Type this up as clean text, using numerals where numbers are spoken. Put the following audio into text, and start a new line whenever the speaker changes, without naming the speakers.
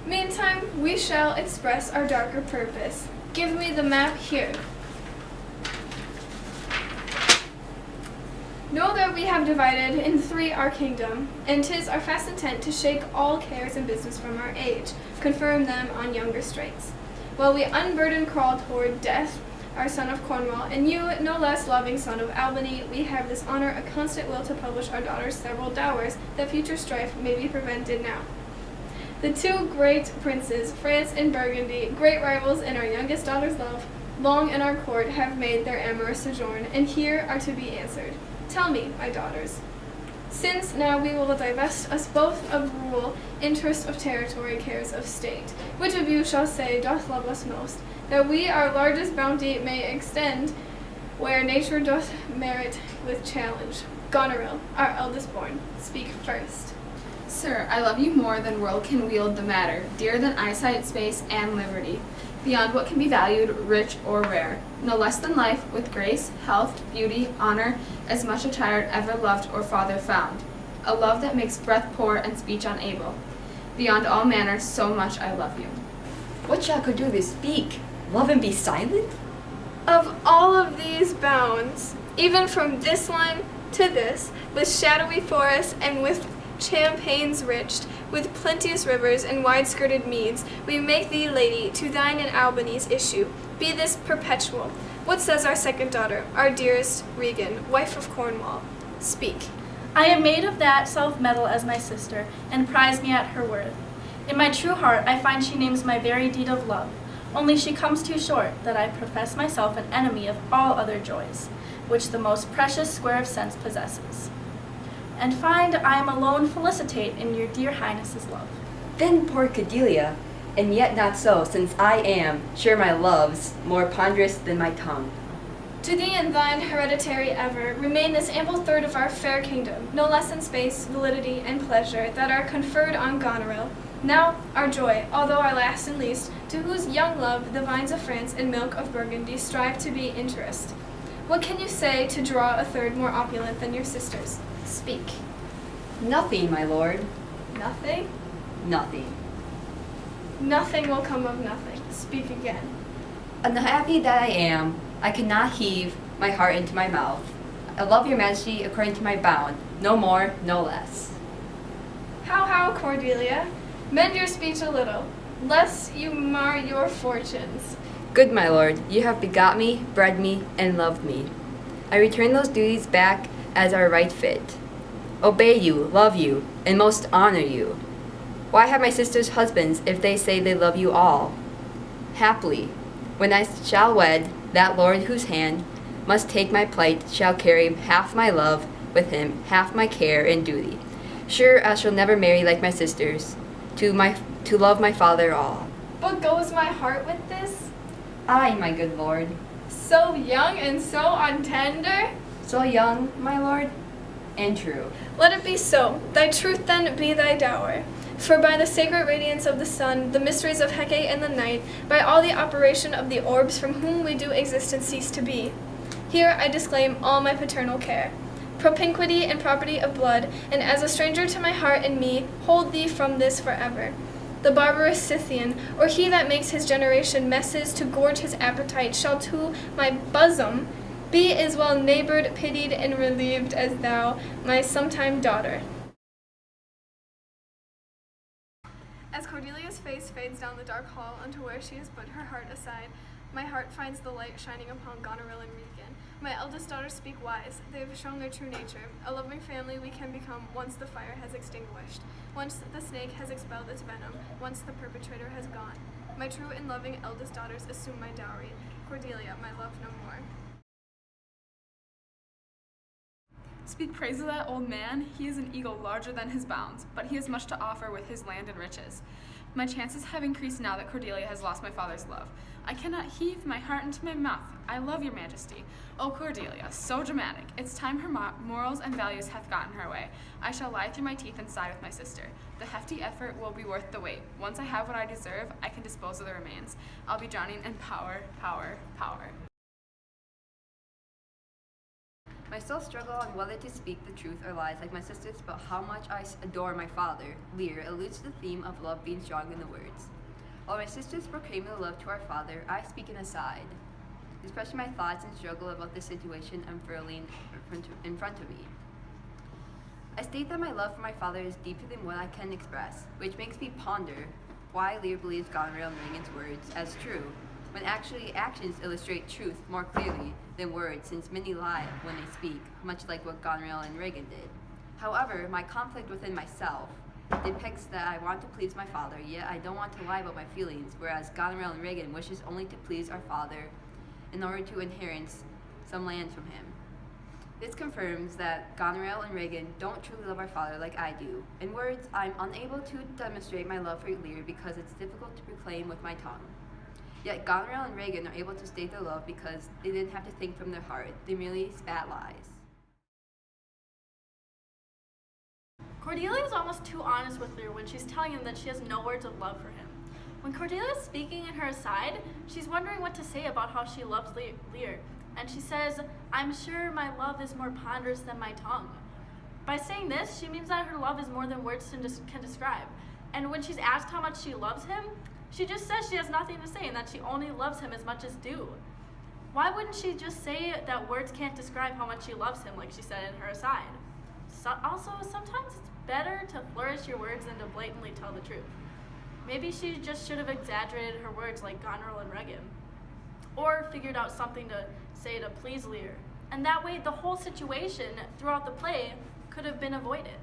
Meantime, we shall express our darker purpose. Give me the map here. Know that we have divided in three our kingdom, and 'tis our fast intent to shake all cares and business from our age, confirm them on younger strengths. While we unburdened crawl toward death, our son of Cornwall, and you, no less loving son of Albany, we have this honor, a constant will to publish our daughter's several dowers, that future strife may be prevented now. The two great princes, France and Burgundy, great rivals in our youngest daughter's love, long in our court have made their amorous sojourn, and here are to be answered. Tell me, my daughters, since now we will divest us both of rule, interest of territory, cares of state, which of you shall say doth love us most, that we our largest bounty may extend, where nature doth merit with challenge? Goneril, our eldest born, speak first.
Sir, I love you more than world can wield the matter, dearer than eyesight, space, and liberty, beyond what can be valued, rich or rare, no less than life, with grace, health, beauty, honor, as much a child ever loved or father found, a love that makes breath poor and speech unable. Beyond all manner, so much I love you.
What shall Cordelia speak? Love and be silent?
Of all of these bounds, even from this line to this, with shadowy forests and with champaigns rich, with plenteous rivers and wide-skirted meads, we make thee lady to thine and Albany's issue. Be this perpetual. What says our second daughter, our dearest Regan, wife of Cornwall? Speak.
I am made of that self-metal as my sister, and prize me at her worth. In my true heart I find she names my very deed of love, only she comes too short, that I profess myself an enemy of all other joys, which the most precious square of sense possesses, and find I am alone felicitate in your dear highness's love.
Then poor Cordelia, and yet not so, since I am sure my love's more ponderous than my tongue.
To thee and thine hereditary ever remain this ample third of our fair kingdom, no less in space, validity, and pleasure, that are conferred on Goneril. Now our joy, although our last and least, to whose young love the vines of France and milk of Burgundy strive to be interest. What can you say to draw a third more opulent than your sisters? Speak.
Nothing, my lord.
Nothing?
Nothing.
Nothing will come of nothing. Speak again.
Unhappy that I am, I cannot heave my heart into my mouth. I love your majesty according to my bound, no more, no less.
How, Cordelia? Mend your speech a little, lest you mar your fortunes.
Good my lord, you have begot me, bred me, and loved me. I return those duties back as are right fit. Obey you, love you, and most honor you. Why have my sisters husbands if they say they love you all? Haply, when I shall wed, that lord whose hand must take my plight shall carry half my love with him, half my care and duty. Sure I shall never marry like my sisters, to love my father all.
But goes my heart with this?
Aye, my good lord.
So young and so untender?
So young, my lord, and true.
Let it be so. Thy truth then be thy dower. For by the sacred radiance of the sun, the mysteries of Hecate and the night, by all the operation of the orbs from whom we do exist and cease to be. Here I disclaim all my paternal care, propinquity and property of blood, and as a stranger to my heart and me, hold thee from this forever. The barbarous Scythian, or he that makes his generation messes to gorge his appetite, shall to my bosom be as well neighbored, pitied, and relieved as thou, my sometime daughter. As Cordelia's face fades down the dark hall unto where she has put her heart aside, my heart finds the light shining upon Goneril and Regan. My eldest daughters speak wise. They have shown their true nature. A loving family we can become once the fire has extinguished, once the snake has expelled its venom, once the perpetrator has gone. My true and loving eldest daughters assume my dowry. Cordelia, my love no more.
Speak praise of that old man. He is an eagle larger than his bounds, but he has much to offer with his land and riches. My chances have increased now that Cordelia has lost my father's love. I cannot heave my heart into my mouth. I love your majesty. Oh, Cordelia, so dramatic. It's time her morals and values hath gotten her way. I shall lie through my teeth and side with my sister. The hefty effort will be worth the wait. Once I have what I deserve, I can dispose of the remains. I'll be drowning in power, power, power.
I still struggle on whether to speak the truth or lies like my sisters about how much I adore my father. Lear alludes to the theme of love being strong in the words. While my sisters proclaim their love to our father, I speak an aside, expressing my thoughts and struggle about the situation unfurling in front of me. I state that my love for my father is deeper than what I can express, which makes me ponder why Lear believes Goneril and Reagan's words as true, when actually actions illustrate truth more clearly than words, since many lie when they speak, much like what Goneril and Reagan did. However, my conflict within myself depicts that I want to please my father, yet I don't want to lie about my feelings, whereas Goneril and Reagan wishes only to please our father in order to inherit some land from him. This confirms that Goneril and Reagan don't truly love our father like I do. In words, I'm unable to demonstrate my love for Lear because it's difficult to proclaim with my tongue. Yet Goneril and Reagan are able to state their love because they didn't have to think from their heart. They merely spat lies.
Cordelia is almost too honest with Lear when she's telling him that she has no words of love for him. When Cordelia is speaking in her aside, she's wondering what to say about how she loves Lear. And she says, "I'm sure my love is more ponderous than my tongue." By saying this, she means that her love is more than words can describe. And when she's asked how much she loves him, she just says she has nothing to say and that she only loves him as much as do. Why wouldn't she just say that words can't describe how much she loves him, like she said in her aside? Also, sometimes it's better to flourish your words than to blatantly tell the truth. Maybe she just should have exaggerated her words like Goneril and Reagan, or figured out something to say to please Lear. And that way, the whole situation throughout the play could have been avoided.